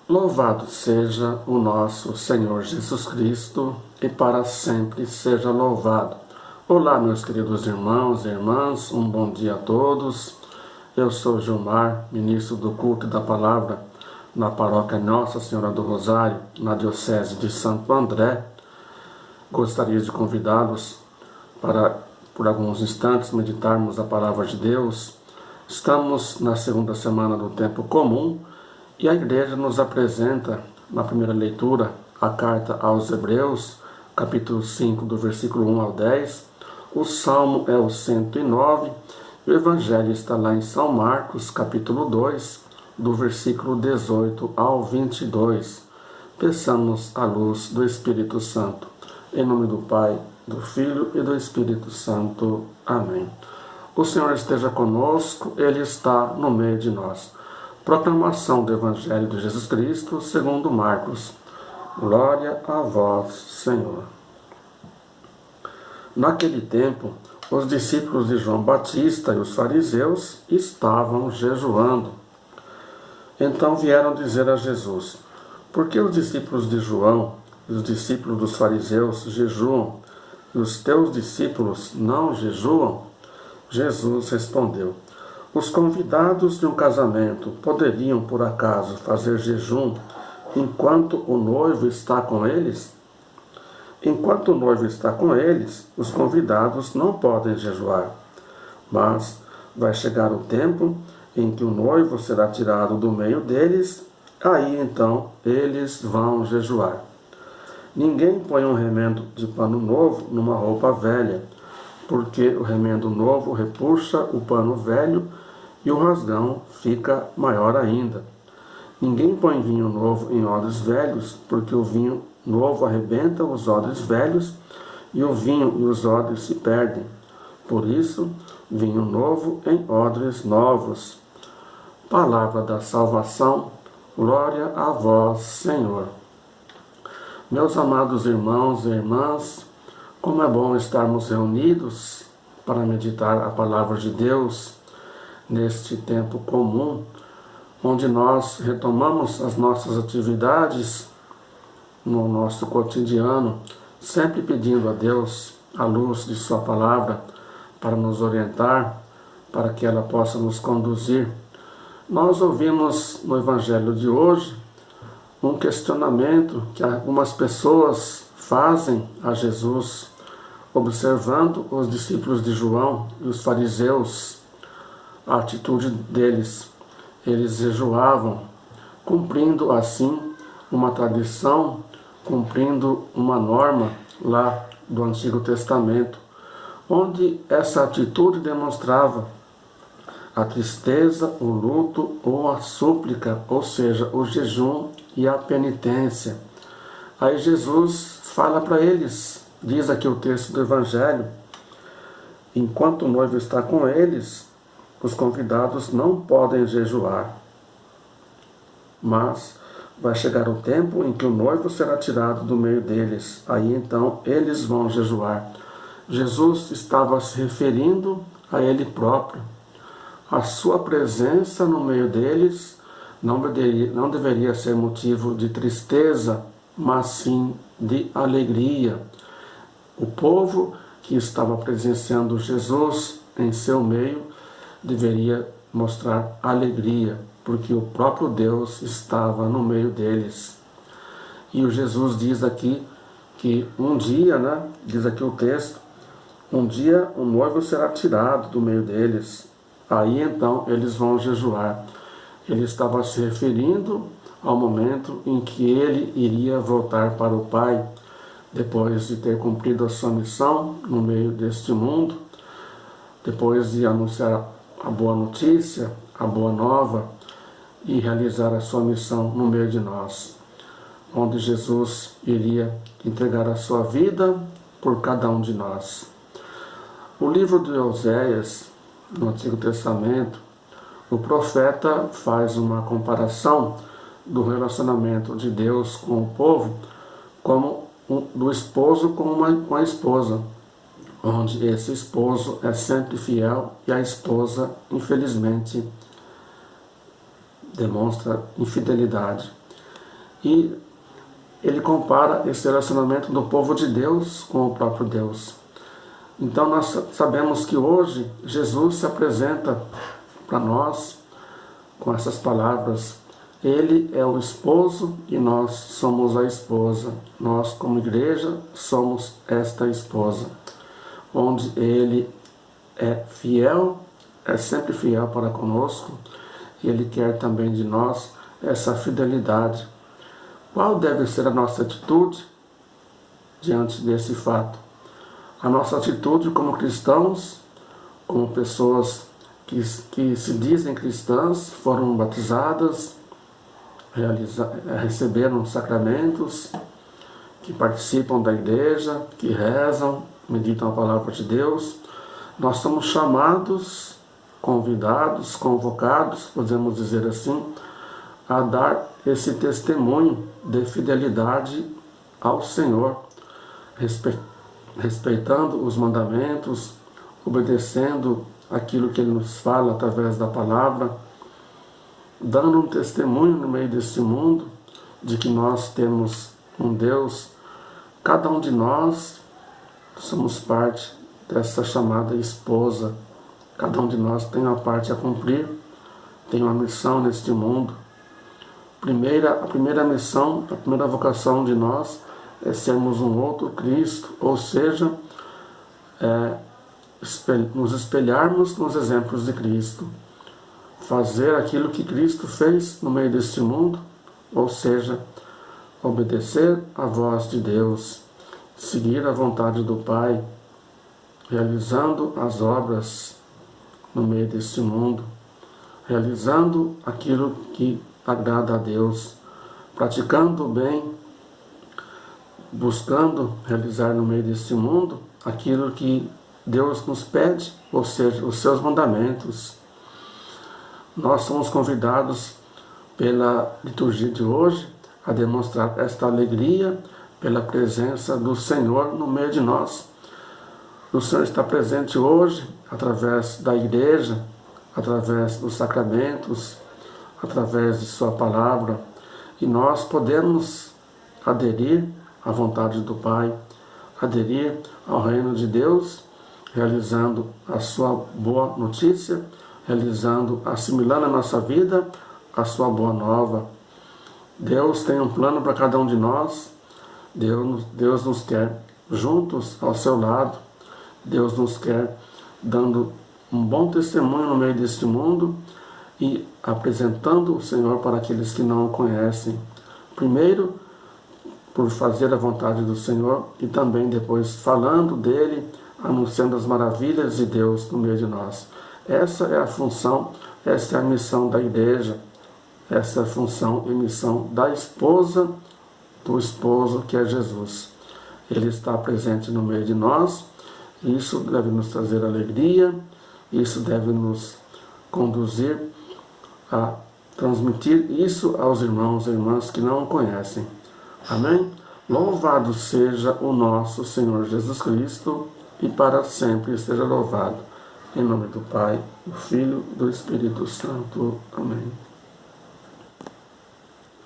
Louvado seja o nosso Senhor Jesus Cristo e para sempre seja louvado. Olá, meus queridos irmãos e irmãs, um bom dia a todos. Eu sou Gilmar, ministro do culto da palavra na paróquia Nossa Senhora do Rosário, na diocese de Santo André. Gostaria de convidá-los para, por alguns instantes, meditarmos a palavra de Deus. Estamos na segunda semana do tempo comum e a igreja nos apresenta, na primeira leitura, a carta aos Hebreus, capítulo 5, do versículo 1 ao 10. O salmo é o 109 e o evangelho está lá em São Marcos, capítulo 2, do versículo 18 ao 22. Peçamos a luz do Espírito Santo. Em nome do Pai, do Filho e do Espírito Santo. Amém. O Senhor esteja conosco, Ele está no meio de nós. Proclamação do Evangelho de Jesus Cristo segundo Marcos. Glória a vós, Senhor. Naquele tempo, os discípulos de João Batista e os fariseus estavam jejuando. Então vieram dizer a Jesus: por que os discípulos de João e os discípulos dos fariseus jejuam e os teus discípulos não jejuam? Jesus respondeu: os convidados de um casamento poderiam, por acaso, fazer jejum enquanto o noivo está com eles? Enquanto o noivo está com eles, os convidados não podem jejuar. Mas vai chegar o tempo em que o noivo será tirado do meio deles, aí então eles vão jejuar. Ninguém põe um remendo de pano novo numa roupa velha, porque o remendo novo repuxa o pano velho e o rasgão fica maior ainda. Ninguém põe vinho novo em odres velhos, porque o vinho novo arrebenta os odres velhos e o vinho e os odres se perdem. Por isso, vinho novo em odres novos. Palavra da salvação, glória a vós, Senhor. Meus amados irmãos e irmãs, como é bom estarmos reunidos para meditar a palavra de Deus neste tempo comum, onde nós retomamos as nossas atividades no nosso cotidiano, sempre pedindo a Deus a luz de sua palavra para nos orientar, para que ela possa nos conduzir. Nós ouvimos no Evangelho de hoje um questionamento que algumas pessoas fazem a Jesus, observando os discípulos de João e os fariseus, a atitude deles. Eles jejuavam, cumprindo assim uma tradição, cumprindo uma norma lá do Antigo Testamento, onde essa atitude demonstrava a tristeza, o luto ou a súplica, ou seja, o jejum e a penitência. Aí Jesus fala para eles, diz aqui o texto do Evangelho: enquanto o noivo está com eles, os convidados não podem jejuar. Mas vai chegar o tempo em que o noivo será tirado do meio deles. Aí então eles vão jejuar. Jesus estava se referindo a Ele próprio. A sua presença no meio deles não deveria ser motivo de tristeza, mas sim de alegria. O povo que estava presenciando Jesus em seu meio deveria mostrar alegria, porque o próprio Deus estava no meio deles. E o Jesus diz aqui que um dia, diz aqui o texto, um dia o noivo será tirado do meio deles, aí então eles vão jejuar. Ele estava se referindo ao momento em que ele iria voltar para o Pai, depois de ter cumprido a sua missão no meio deste mundo, depois de anunciar a boa notícia, a boa nova, e realizar a sua missão no meio de nós, onde Jesus iria entregar a sua vida por cada um de nós. O livro de Oséias, no Antigo Testamento, o profeta faz uma comparação do relacionamento de Deus com o povo como do esposo com a esposa, onde esse esposo é sempre fiel e a esposa, infelizmente, demonstra infidelidade. E ele compara esse relacionamento do povo de Deus com o próprio Deus. Então nós sabemos que hoje Jesus se apresenta para nós com essas palavras. Ele é o esposo e nós somos a esposa. Nós, como igreja, somos esta esposa, onde ele é fiel, é sempre fiel para conosco, e ele quer também de nós essa fidelidade. Qual deve ser a nossa atitude diante desse fato? A nossa atitude como cristãos, como pessoas que se dizem cristãs, foram batizadas, receberam sacramentos, que participam da igreja, que rezam, meditam a palavra de Deus. Nós somos chamados, convidados, convocados, podemos dizer assim, a dar esse testemunho de fidelidade ao Senhor, respeitando os mandamentos, obedecendo aquilo que Ele nos fala através da palavra, dando um testemunho no meio desse mundo de que nós temos um Deus. Cada um de nós somos parte dessa chamada esposa. Cada um de nós tem uma parte a cumprir, tem uma missão neste mundo. A primeira missão, a primeira vocação de nós é sermos um outro Cristo, ou seja, nos espelharmos nos exemplos de Cristo, fazer aquilo que Cristo fez no meio deste mundo, ou seja, obedecer à voz de Deus, seguir a vontade do Pai, realizando as obras no meio deste mundo, realizando aquilo que agrada a Deus, praticando o bem, buscando realizar no meio deste mundo aquilo que Deus nos pede, ou seja, os seus mandamentos. Nós somos convidados pela liturgia de hoje a demonstrar esta alegria pela presença do Senhor no meio de nós. O Senhor está presente hoje através da igreja, através dos sacramentos, através de sua palavra, e nós podemos aderir à vontade do Pai, aderir ao reino de Deus, realizando a sua boa notícia, assimilando a nossa vida a sua boa nova. Deus tem um plano para cada um de nós. Deus nos quer juntos ao seu lado. Deus nos quer dando um bom testemunho no meio deste mundo e apresentando o Senhor para aqueles que não o conhecem. Primeiro, por fazer a vontade do Senhor, e também depois falando dele, anunciando as maravilhas de Deus no meio de nós. Essa é a função, essa é a missão da igreja, essa é a função e missão da esposa, do esposo que é Jesus. Ele está presente no meio de nós, e isso deve nos trazer alegria, isso deve nos conduzir a transmitir isso aos irmãos e irmãs que não o conhecem. Amém? Louvado seja o nosso Senhor Jesus Cristo, e para sempre seja louvado. Em nome do Pai, do Filho e do Espírito Santo. Amém.